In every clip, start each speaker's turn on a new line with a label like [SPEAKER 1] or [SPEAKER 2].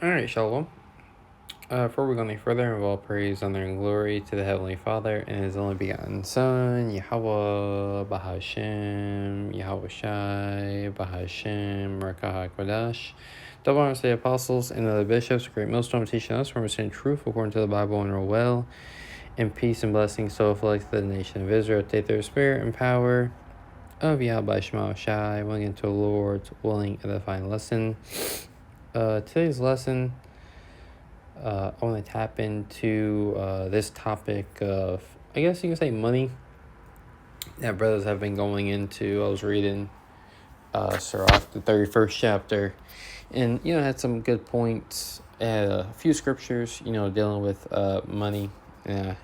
[SPEAKER 1] All right, Shalom. Before we go any further, we all praise, honor, and glory to the Heavenly Father and His only begotten Son, Yahweh, Bahashem, Yahweh Shai, Bahashem, Rakah HaKodash. Double honors to the apostles and the bishops, great millstone teaching us from sin truth according to the Bible and rule well, and peace and blessings so afflict the nation of Israel. Take their spirit and power of Yahweh Shema Shai, willing into the Lord's willing edifying lesson. Today's lesson, I want to tap into this topic of, I guess you can say, money that brothers have been going into. I was reading Sirach, the 31st chapter, and, had some good points, a few scriptures, dealing with money. Have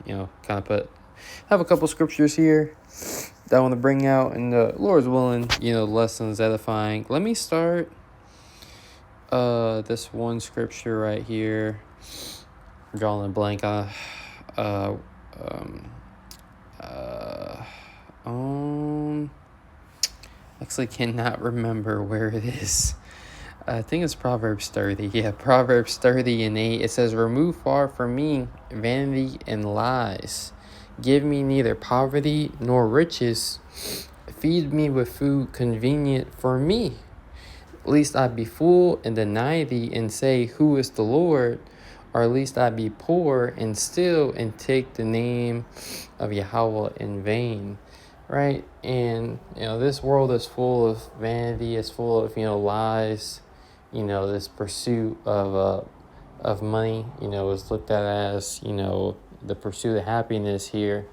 [SPEAKER 1] a couple scriptures here that I want to bring out, and the Lord's willing, lessons edifying. Let me start this one scripture right here. I'm drawing a blank. Actually cannot remember where it is. I think it's Proverbs 30. Yeah, Proverbs 30 and 8. It says, "Remove far from me vanity and lies. Give me neither poverty nor riches. Feed me with food convenient for me. Lest I be full and deny thee and say, Who is the Lord? Or lest I be poor and steal and take the name of Yahweh in vain." Right? And, this world is full of vanity. It's full of, lies. This pursuit of money, is looked at as, the pursuit of happiness here.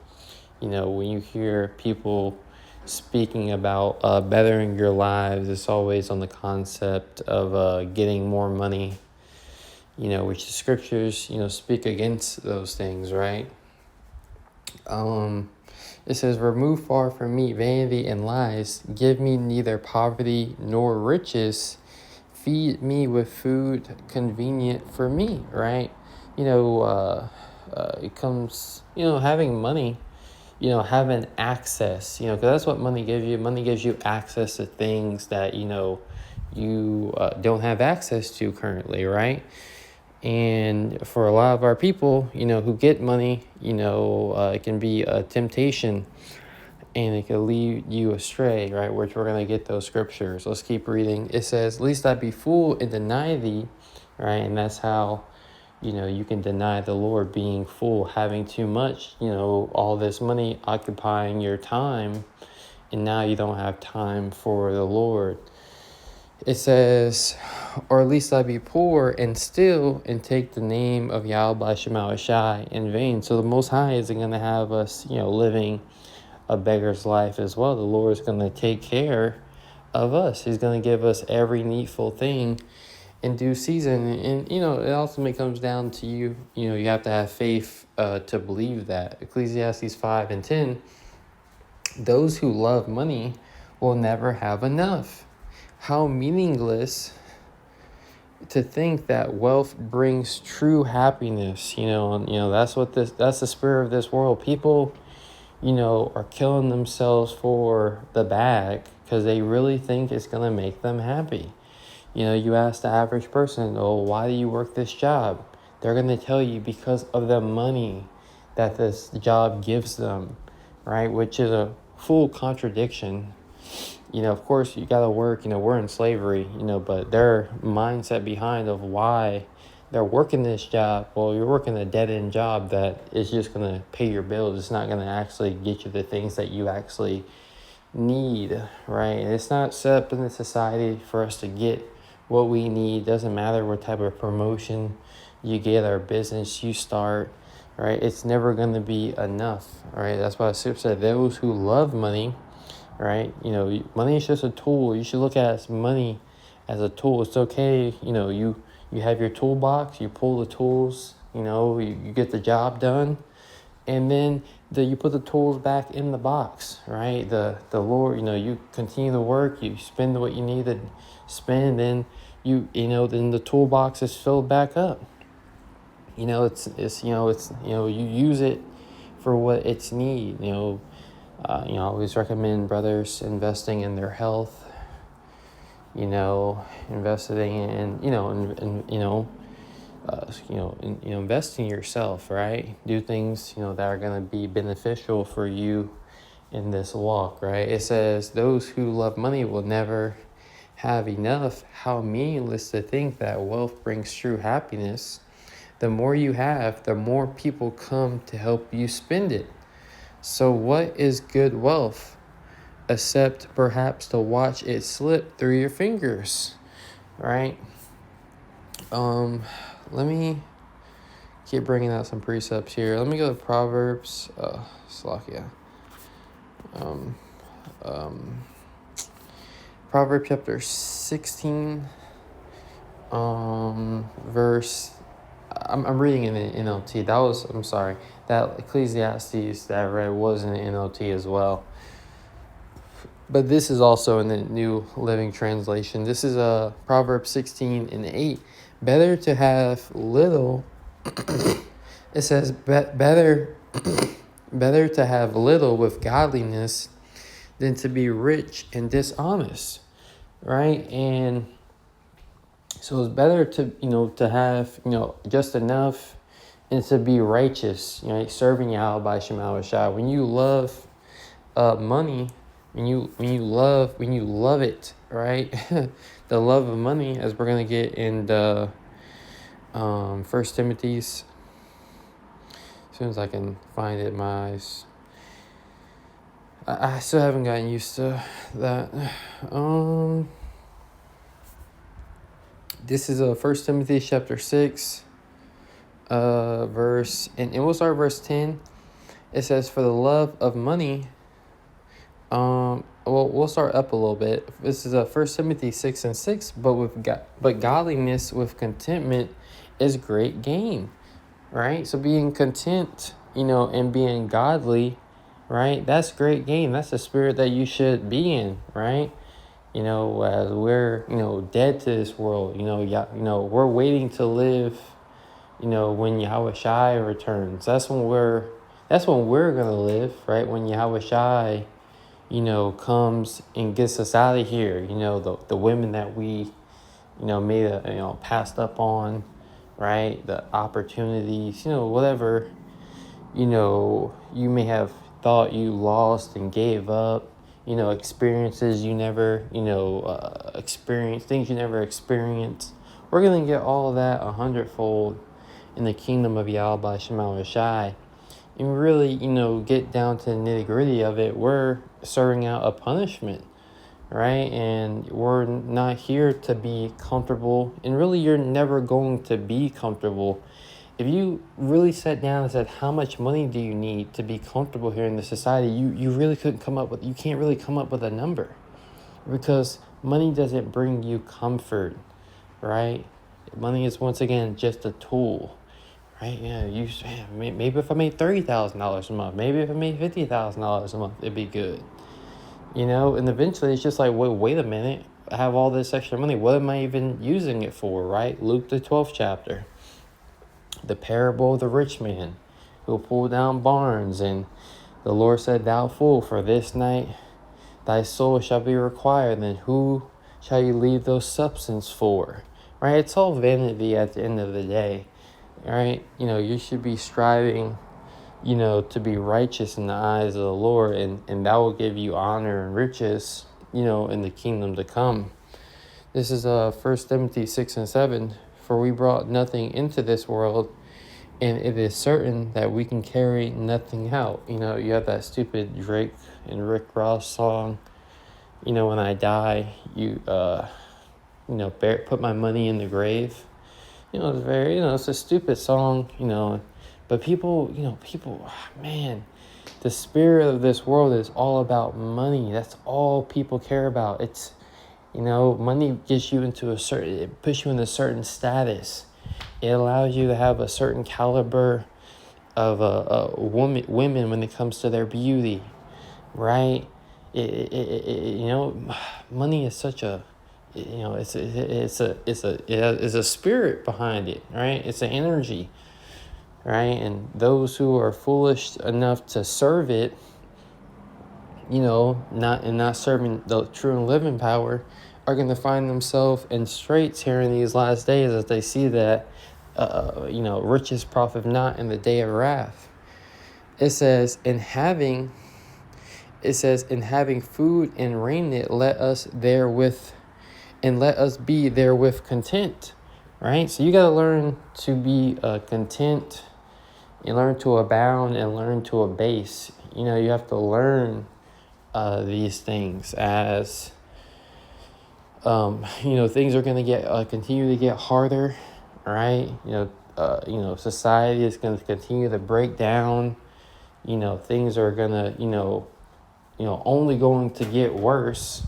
[SPEAKER 1] When you hear people speaking about bettering your lives, it's always on the concept of getting more money, which the scriptures, speak against those things, right? It says, "Remove far from me vanity and lies. Give me neither poverty nor riches. Feed me with food convenient for me," right? It comes, having money, having access, because that's what money gives you. Money gives you access to things that, you don't have access to currently, right? And for a lot of our people, who get money, it can be a temptation and it can lead you astray, right? Which we're going to get those scriptures. Let's keep reading. It says, "Lest I be full and deny thee," right? And that's how, you can deny the Lord, being full, having too much, all this money occupying your time, and now you don't have time for the Lord. It says, "Or at least I be poor and steal and take the name of Yahweh Shema Shai in vain." So the Most High isn't going to have us, living a beggar's life as well. The Lord is going to take care of us. He's going to give us every needful thing in due season. And, it ultimately comes down to you. You have to have faith to believe that. Ecclesiastes 5 and 10, "Those who love money will never have enough. How meaningless to think that wealth brings true happiness." That's the spirit of this world. People, are killing themselves for the bag because they really think it's going to make them happy. You ask the average person, "Oh, why do you work this job?" They're going to tell you because of the money that this job gives them, right? Which is a full contradiction. Of course, you got to work, we're in slavery, but their mindset behind of why they're working this job, well, you're working a dead-end job that is just going to pay your bills. It's not going to actually get you the things that you actually need, right? And it's not set up in the society for us to get what we need. Doesn't matter what type of promotion you get or business you start, right? It's never going to be enough, right? That's why Sip said, "Those who love money," right? Money is just a tool. You should look at money as a tool. It's okay, you have your toolbox, you pull the tools, you get the job done, and then you put the tools back in the box, right? The Lord, you continue to work, you spend what you need to spend, and then the toolbox is filled back up. You use it for what it's need. I always recommend brothers investing in their health, investing in, invest in yourself, right? Do things, that are going to be beneficial for you in this walk, right? It says, those who love money will never have enough. How meaningless to think that wealth brings true happiness. The more you have, the more people come to help you spend it. So what is good wealth, except perhaps to watch it slip through your fingers, right? Let me keep bringing out some precepts here. Let me go to Proverbs. Slovakia. Proverbs chapter 16, verse. I'm reading in the NLT. I'm sorry. That Ecclesiastes that I read was in the NLT as well. But this is also in the New Living Translation. This is Proverbs 16:8. Better to have little. It says better to have little with godliness than to be rich and dishonest, right? And so it's better to have just enough and to be righteous, serving Yahweh by Shema Shai. When you love money, when you love it, right? The love of money, as we're gonna get in the First Timothy's. As soon as I can find it, my eyes. I still haven't gotten used to that. This is 1 Timothy chapter 6, verse, and we'll start verse 10. It says, for the love of money, we'll start up a little bit. This is 1 Timothy 6:6, but godliness with contentment is great gain, right? So being content, and being godly, right? That's great gain. That's the spirit that you should be in, right? As we're, dead to this world, we're waiting to live, when Yahweh Shai returns. That's when we're going to live, right? When Yahweh Shai, comes and gets us out of here, the women that we, passed up on, right? The opportunities, whatever, you may have thought you lost and gave up, experiences you never, experienced, things you never experienced. We're going to get all of that 100-fold in the kingdom of Yahweh by Shema Shai. And really, get down to the nitty gritty of it. We're serving out a punishment, right? And we're not here to be comfortable. And really, you're never going to be comfortable. If you really sat down and said, how much money do you need to be comfortable here in this society? You really you can't really come up with a number, because money doesn't bring you comfort, right? Money is, once again, just a tool, right? Maybe if I made $30,000 a month, maybe if I made $50,000 a month, it'd be good, and eventually it's just like, wait a minute, I have all this extra money. What am I even using it for, right? Luke, the 12th chapter. The parable of the rich man who pulled down barns, and the Lord said, thou fool, for this night thy soul shall be required, then who shall you leave those substance for? Right? It's all vanity at the end of the day, right? You should be striving, to be righteous in the eyes of the Lord, and that will give you honor and riches, in the kingdom to come. This is 1 Timothy 6:7. For we brought nothing into this world, and it is certain that we can carry nothing out. You have that stupid Drake and Rick Ross song, when I die, put my money in the grave. It's very, it's a stupid song, but people, man, the spirit of this world is all about money. That's all people care about. It's, money gets you into it puts you in a certain status. It allows you to have a certain caliber of women when it comes to their beauty, right? Money is such a, it's a spirit behind it, right? It's an energy, right? And those who are foolish enough to serve it, not serving the true and living power, are going to find themselves in straits here in these last days, as they see that riches profit not in the day of wrath. It says, in having food and raiment, let us be therewith content. Right? So you got to learn to be content. You learn to abound and learn to abase. You have to learn these things as things are going to continue to get harder, right? Society is going to continue to break down. Things are going to only going to get worse.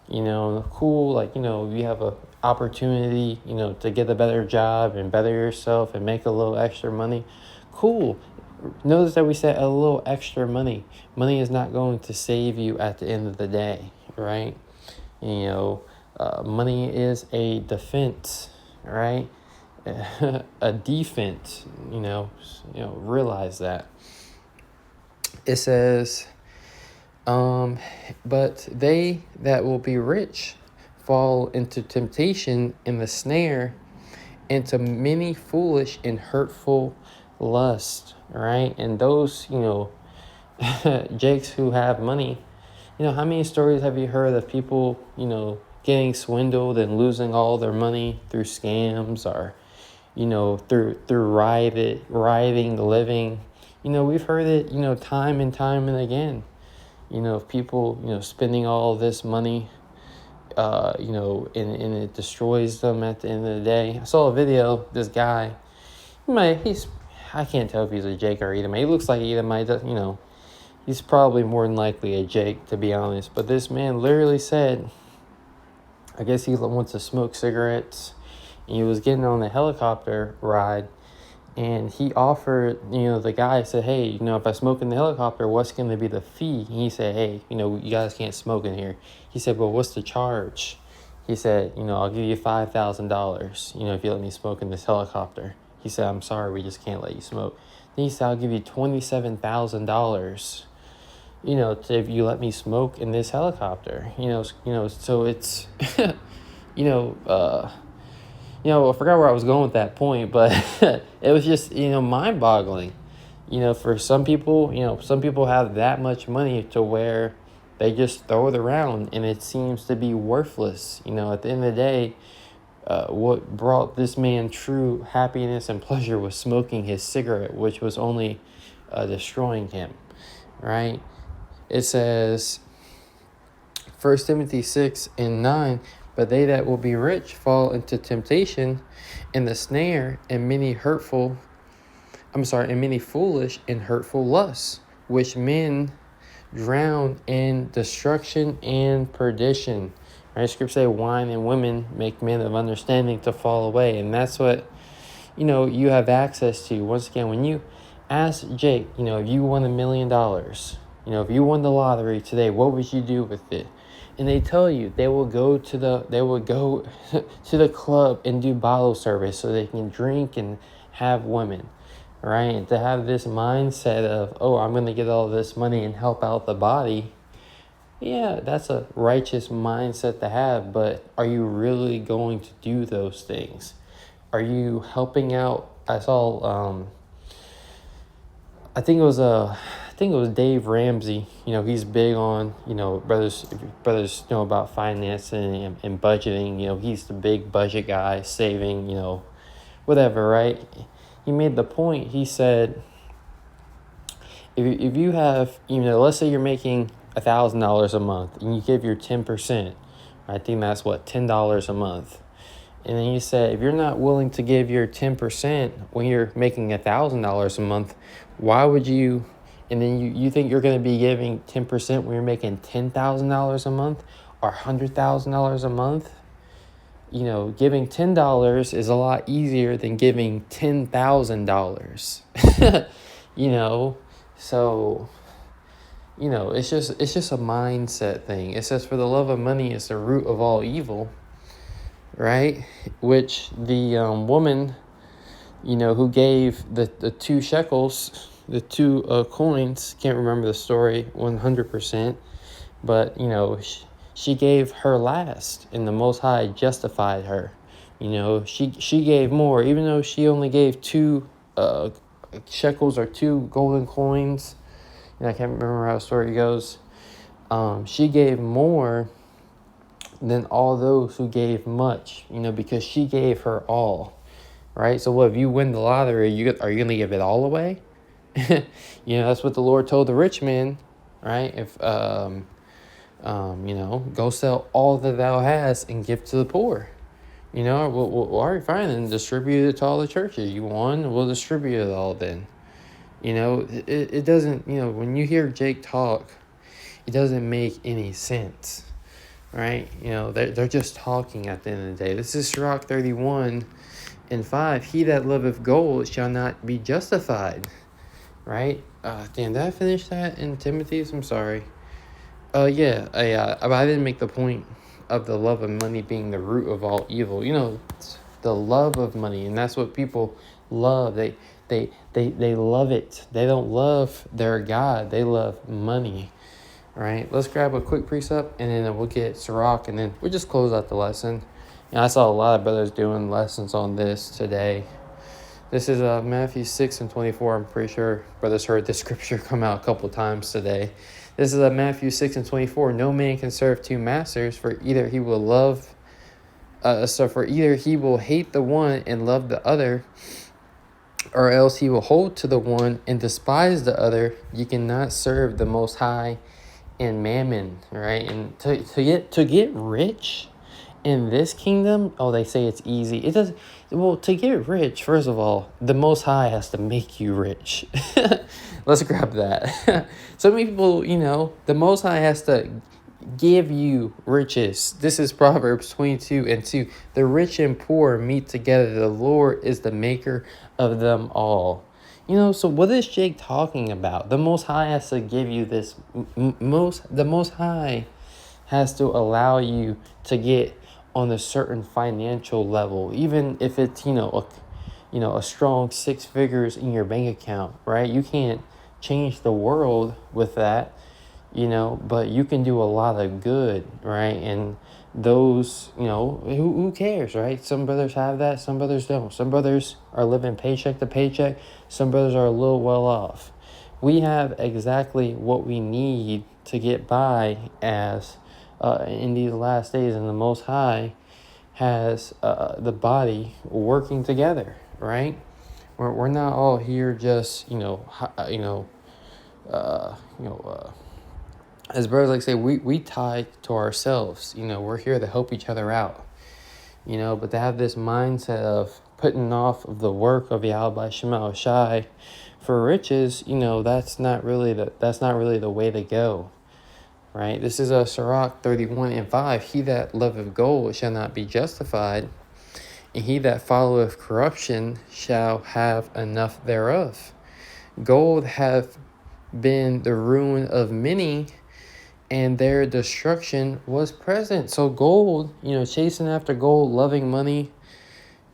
[SPEAKER 1] Cool, you have a opportunity, to get a better job and better yourself and make a little extra money. Cool. Notice that we said a little extra money. Money is not going to save you at the end of the day, right? Money is a defense, right? A defense, realize that. It says, but they that will be rich fall into temptation and the snare, into many foolish and hurtful lusts, right? And those, jakes who have money, how many stories have you heard of people, getting swindled and losing all their money through scams or, through rioting, living? We've heard it, time and time and again. Of people, spending all this money, and it destroys them at the end of the day. I saw a video, this guy, I can't tell if he's a Jake or Edomite. He looks like Edomite, he's probably more than likely a Jake, to be honest. But this man literally said, I guess he wants to smoke cigarettes, and he was getting on the helicopter ride, and he offered, the guy said, hey, if I smoke in the helicopter, what's going to be the fee? And he said, hey, you guys can't smoke in here. He said, well, what's the charge? He said, I'll give you $5,000, if you let me smoke in this helicopter. He said, I'm sorry, we just can't let you smoke. Then he said, I'll give you $27,000, if you let me smoke in this helicopter. So it's, I forgot where I was going with that point, but it was just, mind-boggling. For some people, some people have that much money to where they just throw it around and it seems to be worthless. At the end of the day, what brought this man true happiness and pleasure was smoking his cigarette, which was only destroying him, right? It says, 1 Timothy 6:9, but they that will be rich fall into temptation and the snare and many foolish and hurtful lusts, which men drown in destruction and perdition. Right? Scripture say wine and women make men of understanding to fall away. And that's what, you have access to. Once again, when you ask Jake, if you won $1 million, if you won the lottery today, what would you do with it? And they tell you they will go to the club and do bottle service so they can drink and have women, right? And to have this mindset of, I'm going to get all this money and help out the body. Yeah, that's a righteous mindset to have, but are you really going to do those things? Are you helping out? I saw, I think it was Dave Ramsey. He's big on, brothers know about financing and budgeting. He's the big budget guy, saving, whatever, right? He made the point. He said, if you have, let's say you're making $1,000 a month and you give your 10%, I think that's $10 a month. And then he said, if you're not willing to give your 10% when you're making $1,000 a month, why would you? And then you think you're going to be giving 10% when you're making $10,000 a month or $100,000 a month? Giving $10 is a lot easier than giving $10,000. So, it's just a mindset thing. It says, for the love of money is the root of all evil, right? Which the woman, who gave the 2 shekels, the 2 coins, can't remember the story 100%, but, she gave her last, and the Most High justified her, She gave more, even though she only gave 2 shekels or 2 golden coins. And I can't remember how the story goes. She gave more than all those who gave much, because she gave her all, right? So what if you win the lottery? Are you gonna give it all away? That's what the Lord told the rich man, right? If go sell all that thou hast and give to the poor. All right, fine, and distribute it to all the churches. You won, we'll distribute it all then. It doesn't, when you hear Jake talk, it doesn't make any sense, right? They're just talking at the end of the day. This is Sirach 31:5. He that loveth gold shall not be justified, right? Dan, did I finish that in Timothy's? I'm sorry. Yeah, but I didn't make the point of the love of money being the root of all evil. The love of money, and that's what people love. They love it. They don't love their God. They love money, right? Let's grab a quick precept, and then we'll get Sirach, and then we'll just close out the lesson. I saw a lot of brothers doing lessons on this today. This is Matthew 6:24. I'm pretty sure brothers heard this scripture come out a couple times today. This is Matthew 6:24. No man can serve 2 masters, for either he will hate the one and love the other, or else he will hold to the one and despise the other. You cannot serve the Most High and mammon, right? And to get rich in this kingdom, they say it's easy. It does. Well, to get rich, first of all, the Most High has to make you rich. Let's grab that. So many people, the Most High has to give you riches. This is Proverbs 22:2. The rich and poor meet together. The Lord is the maker of them all. So what is Jake talking about? The Most High has to give you this. The Most High has to allow you to get on a certain financial level, even if it's a strong 6 figures in your bank account, right? You can't change the world with that, but you can do a lot of good, right? And those, who cares, right? Some brothers have that, some brothers don't. Some brothers are living paycheck to paycheck, some brothers are a little well off. We have exactly what we need to get by as in these last days, and the Most High has the body working together, right? We're not all here just as brothers like say, we tie to ourselves. We're here to help each other out. But to have this mindset of putting off of the work of Yahweh Shema Shai for riches, that's not really the way to go. Right? This is a Sirach 31:5. He that loveth gold shall not be justified, and he that followeth corruption shall have enough thereof. Gold hath been the ruin of many, and their destruction was present. So gold, chasing after gold, loving money,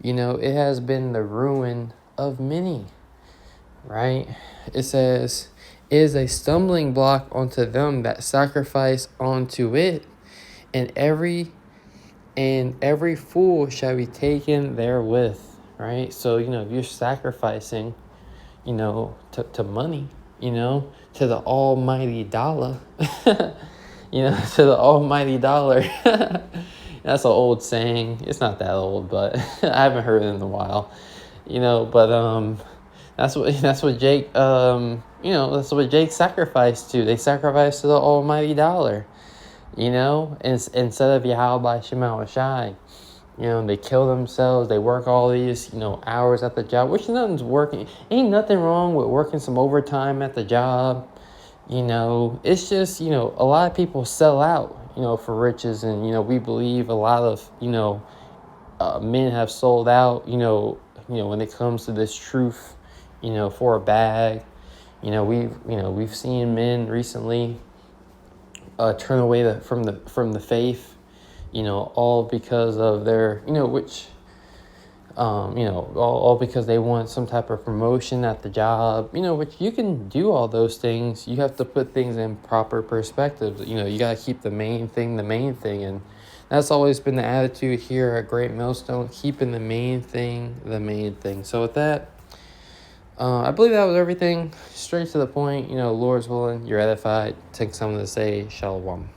[SPEAKER 1] it has been the ruin of many, right? It says, is a stumbling block unto them that sacrifice unto it, and every fool shall be taken therewith, right? So, if you're sacrificing, to money, to the almighty dollar, to the almighty dollar. That's an old saying. It's not that old, but I haven't heard it in a while, but that's what Jake that's what Jake sacrificed to. They sacrificed to the almighty dollar, instead of Yahweh Shema Shai. They kill themselves. They work all these, hours at the job, which nothing's working. Ain't nothing wrong with working some overtime at the job. It's just, a lot of people sell out, for riches. And, we believe a lot of, men have sold out, when it comes to this truth, for a bag. We've seen men recently turn away from the faith, all because of their, all because they want some type of promotion at the job, which you can do all those things. You have to put things in proper perspective. You got to keep the main thing, and That's always been the attitude here at Great Millstone, keeping the main thing the main thing. So with that, I believe that was everything. Straight to the point. Lord's willing, you're edified. Take something to say. Shalom.